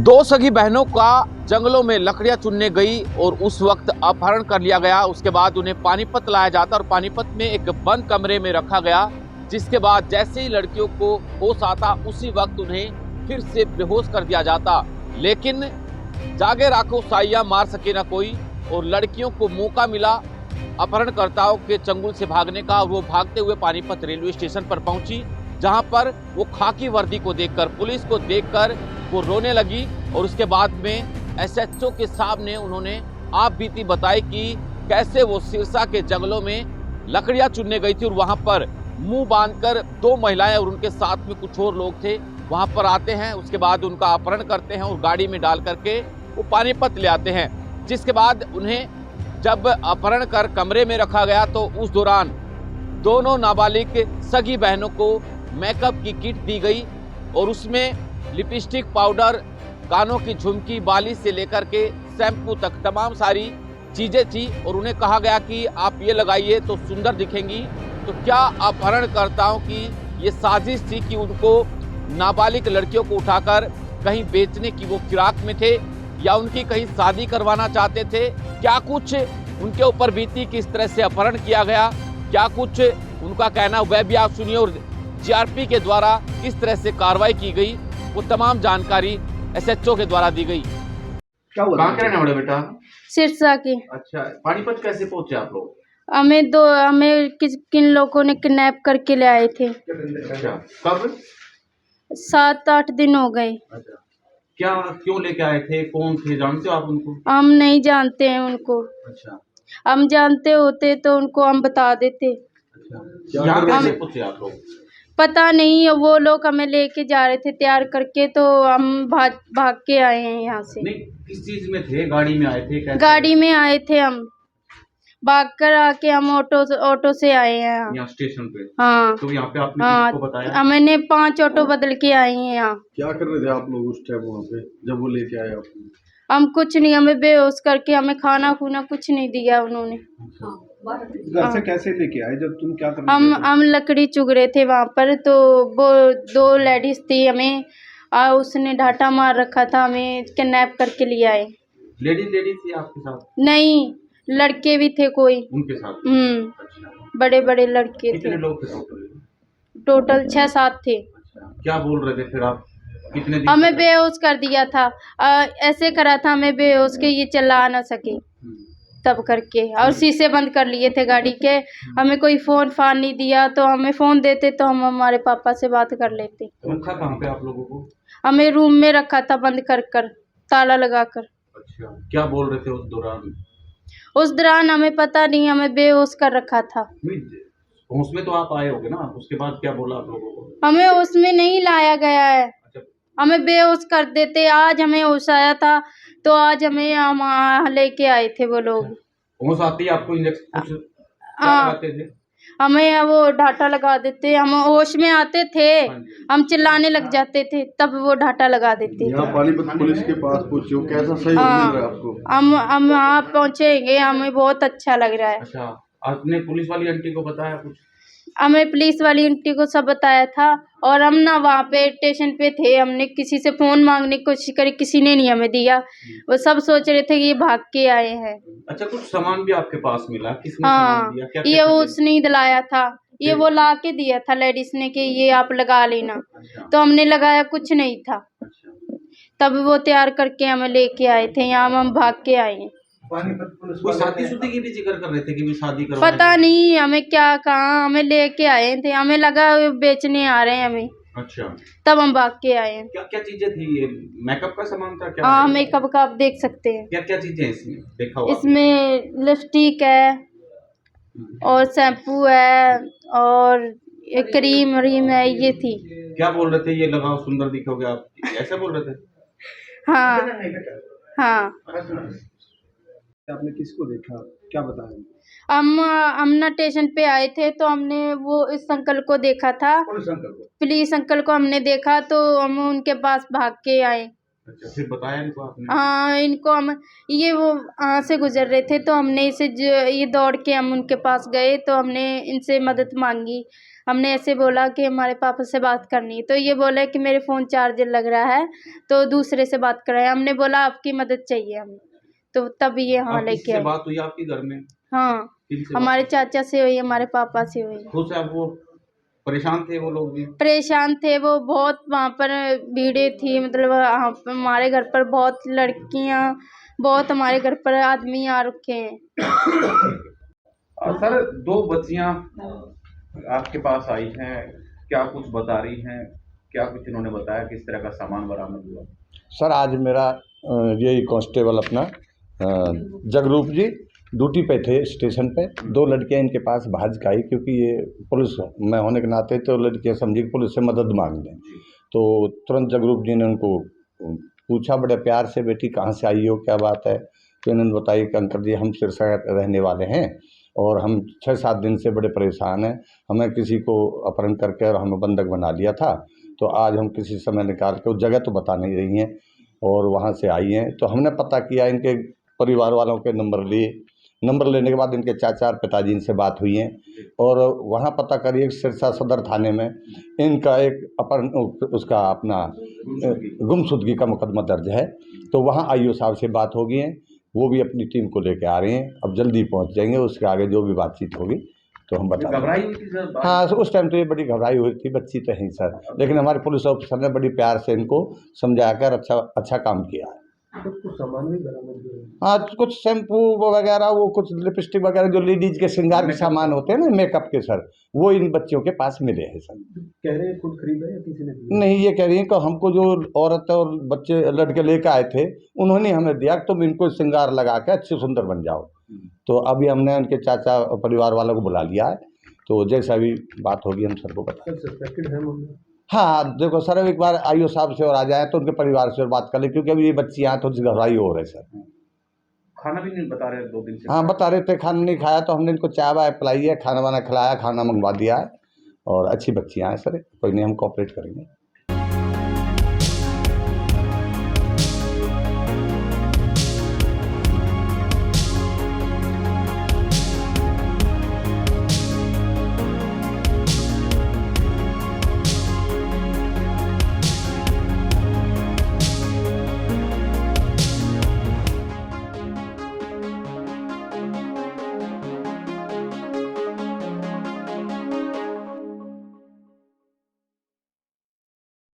दो सगी बहनों का जंगलों में लकड़ियां चुनने गई और उस वक्त अपहरण कर लिया गया। उसके बाद उन्हें पानीपत लाया जाता और पानीपत में एक बंद कमरे में रखा गया, जिसके बाद जैसे ही लड़कियों को होश आता उसी वक्त उन्हें फिर से बेहोश कर दिया जाता। लेकिन जागे राखो साइया मार सके ना कोई, और लड़कियों को मौका मिला अपहरणकर्ताओं के चंगुल से भागने का। वो भागते हुए पानीपत रेलवे स्टेशन पर पहुंची, जहां पर वो खाकी वर्दी को देखकर, पुलिस को देखकर वो रोने लगी। और उसके बाद में एसएचओ के सामने उन्होंने आप बीती बताई कि कैसे वो सिरसा के जंगलों में लकड़ियां चुनने गई थी और वहां पर मुंह बांधकर दो महिलाएं और उनके साथ में कुछ और लोग थे वहां पर आते हैं। उसके बाद उनका अपहरण करते हैं और गाड़ी में डाल करके वो पानीपत ले आते हैं। जिसके बाद उन्हें जब अपहरण कर कमरे में रखा गया तो उस दौरान दोनों नाबालिग सगी बहनों को मेकअप की किट दी गई और उसमें लिपस्टिक, पाउडर, कानों की झुमकी, बाली से लेकर के शैम्पू तक तमाम सारी चीजें थी और उन्हें कहा गया कि आप ये लगाइए तो सुंदर दिखेंगी। तो क्या अपहरणकर्ताओं की ये साजिश थी कि उनको नाबालिग लड़कियों को उठाकर कहीं बेचने की वो फिराक में थे या उनकी कहीं शादी करवाना चाहते थे? क्या कुछ उनके ऊपर बीती, किस तरह से अपहरण किया गया, क्या कुछ उनका कहना, वह भी आप सुनिए। और जीआरपी के द्वारा किस तरह से कार्रवाई की गई, वो तमाम जानकारी एसएचओ के द्वारा दी गई। क्या हुआ? कहाँ के रहने वाले बेटा? सिरसा की। अच्छा, पानीपत कैसे पहुंचे आप लोग? हमें किन लोगों ने किडनैप करके ले आए थे। अच्छा, कब? 7-8 दिन हो गए। अच्छा, क्या क्यों लेके आए थे? कौन थे? जानते हो आप उनको? हम नहीं जानते हैं उनको। अच्छा, हम जानते होते तो उनको हम बता देते। अच्छा, यहाँ कैसे पहुंचे आप लोग? पता नहीं, वो लोग हमें लेके जा रहे थे तैयार करके, तो हम भाग के आए हैं यहाँ से। नहीं, किस चीज में थे? गाड़ी में आए थे? कैसे? गाड़ी में आए थे हम, भाग कर आके हम ऑटो से आए हैं यहाँ स्टेशन पे। हाँ। तो यहाँ पे आपने हाँ, किसको बताया? मैंने 5 ऑटो बदल के आए हैं यहाँ। क्या कर रहे थे आप लोग उस टाइम वहाँ पे जब वो लेके आए आपको? हम कुछ नहीं, हमें बेहोश करके हमें खाना खुना कुछ नहीं दिया उन्होंने। घर से कैसे लेके आए? जब तुम क्या कर रहे थे? हम लकड़ी चुग रहे थे वहाँ पर, तो वो 2 लेडीज थी, हमें उसने ढाटा मार रखा था, हमें किडनैप करके ले आए। लेडीज थी आपके साथ? नहीं, लड़के भी थे कोई। उनके साथ? अच्छा, बड़े बड़े लड़के थे। कितने लोग थे टोटल? टोटल 6-7 थे। अच्छा, क्या बोल रहे थे फिर आप? कितने दिन हमें बेहोश कर दिया था, ऐसे करा था हमें बेहोश के ये चला ना सके तब करके, और शीशे बंद कर लिए थे गाड़ी के। हमें कोई फोन फान नहीं दिया, तो हमें फोन देते तो हम हमारे पापा से बात कर लेते। रखा कहाँ पे आप लोगों को? हमें रूम में रखा था बंद कर कर, ताला लगा कर। अच्छा, क्या बोल रहे थे उस दौरान? उस दौरान हमें पता नहीं, हमें बेहोश कर रखा था। होश में तो आप आए होगे ना, उसके बाद क्या बोला आप लोगों को? हमें उसमें नहीं लाया गया है। अच्छा, हमें बेहोश कर देते। आज हमें होश आया था तो आज हमें हम लेके आए थे वो लोग। होश आती है आपको? इंजेक्शन कुछ हाँ, लगाते थे? हमें वो ढाटा लगा देते। हम होश में आते थे, हम चिल्लाने लग जाते थे, तब वो ढाटा लगा देते। यहाँ पानीपत पुलिस के पास पहुँचे हो, कैसा सही मिल रहा है आपको? हम वहाँ पहुँचेंगे, हमें बहुत अच्छा लग रहा है। अच्छा, आपने पुलिस वाली आंटी को बताया कुछ? हमें पुलिस वाली आंटी को सब बताया था, और हम ना वहाँ पे स्टेशन पे थे, हमने किसी से फोन मांगने की कोशिश करी, किसी ने नहीं हमें दिया। वो सब सोच रहे थे कि ये भाग के आए हैं। अच्छा, कुछ सामान भी आपके पास मिला? किसने हाँ, सामान दिया? क्या ये उसने ही दिलाया था, ये वो ला के दिया था लेडीज ने कि ये आप लगा लेना। अच्छा, तो हमने लगाया, कुछ नहीं था। अच्छा, तब वो तैयार करके हमें लेके आए थे यहाँ, हम भाग के आए हैं। कोई शादी की भी जिक्र कर रहे थे कि भी शादी करवाएंगे? पता नहीं हमें क्या कहा, हमें लेके आए थे, हमें लगा बेचने आ रहे हैं हमें। अच्छा, तब हम भाग के आए हैं। क्या क्या चीजें थी? ये मेकअप का सामान था क्या? हाँ, मेकअप का आप देख सकते हैं। क्या क्या चीजें इसमें देखा हुआ? इसमें लिपस्टिक है और शैम्पू है और क्रीम है, ये थी। क्या बोल रहे थे? ये लगाओ सुंदर दिखोगे आप, ऐसा बोल रहे थे? हाँ हाँ। आपने किसको देखा, क्या बताया? हम ना स्टेशन पे आए थे, तो हमने वो इस अंकल को देखा था, पुलिस अंकल को हमने देखा, तो हम उनके पास भाग के आए। अच्छा, फिर बताया इनको आपने? हाँ, इनको हम ये वो वहाँ से गुजर रहे थे तो हमने इसे ये दौड़ के हम उनके पास गए तो हमने इनसे मदद मांगी। हमने ऐसे बोला कि हमारे पापा से बात करनी है तो ये बोले कि मेरे फ़ोन चार्जर लग रहा है तो दूसरे से बात कराए। हमने बोला आपकी मदद चाहिए हमें, तो तब ये हाँ अब लेके किससे आए। बात हुई आपके घर में? हाँ, किनसे हमारे बात चाचा से हुई, हमारे पापा से हुई। हुई? खुद से आप वो परेशान थे वो लोग भी? परेशान थे वो बहुत, वहाँ पर भीड़ें थी, मतलब हमारे घर पर बहुत लड़कियाँ, बहुत हमारे घर पर आदमी आ रखे हैं। सर, 2 बच्चियां आपके पास आई हैं, क्या कुछ बता रही हैं? क्या कुछ इन्होंने बताया, किस तरह का सामान बरामद हुआ? सर आज मेरा यही कांस्टेबल अपना जगरूप जी ड्यूटी पे थे स्टेशन पे। 2 लड़कियां इनके पास भाज के आई क्योंकि ये पुलिस में होने के नाते तो लड़कियां समझी कि पुलिस से मदद मांग लें। तो तुरंत जगरूप जी ने उनको पूछा बड़े प्यार से, बेटी कहाँ से आई हो, क्या बात है? तो इन्होंने बताया कि अंकल जी हम सिरसा रहने वाले हैं और हम 6-7 दिन से बड़े परेशान हैं। हमें किसी को अपहरण करके और हमें बंधक बना लिया था, तो आज हम किसी समय निकाल के, उस जगह तो बता नहीं रही हैं, और वहाँ से आई हैं। तो हमने पता किया, इनके परिवार वालों के नंबर लिए। नंबर लेने के बाद इनके चाचा और पिताजी इनसे बात हुई है और वहाँ पता करिए सिरसा सदर थाने में इनका एक अपहरण उसका अपना गुमशुदगी का मुकदमा दर्ज है। तो वहाँ आईओ साहब से बात होगी है, वो भी अपनी टीम को लेके आ रहे हैं, अब जल्दी पहुँच जाएंगे। उसके आगे जो भी बातचीत होगी तो हम बता घबराई हुई थी सर? हाँ, उस टाइम तो ये बड़ी घबराई हुई थी, बच्ची तो है सर, लेकिन हमारे पुलिस ऑफिसर ने बड़ी प्यार से इनको समझा कर अच्छा काम किया है। कुछ सामान भी बरामद हुआ? हाँ, कुछ शैम्पू वगैरह, वो कुछ लिपस्टिक वगैरह जो लेडीज के श्रृंगार के सामान होते हैं ना, मेकअप के सर, वो इन बच्चियों के पास मिले हैं सर। कह रहे हैं खुद खरीदा या किसी ने दिया? नहीं, ये कह रही हैं कि हमको जो औरत और बच्चे लड़के लेकर आए थे उन्होंने हमें दिया, तुम इनको श्रृंगार लगा के अच्छे सुंदर बन जाओ। तो अभी हमने उनके चाचा और परिवार वालों को बुला लिया है, तो जैसा भी बात होगी हम सर को बता। सस्पेक्टेड है मामला? हाँ, देखो सर, एक बार आईओ साहब से और आ जाए तो उनके परिवार से और बात कर ले, क्योंकि अभी ये बच्ची यहाँ थोड़ी सी घबराई हो रहे सर। खाना भी नहीं बता रहे 2 दिन से? हाँ, बता रहे थे खाना नहीं खाया, तो हमने इनको चाय वाय पिलाई है, खाना वाना खिलाया, खाना मंगवा दिया है, और अच्छी बच्चियाँ हैं सर, कोई नहीं, हम कोऑपरेट करेंगे।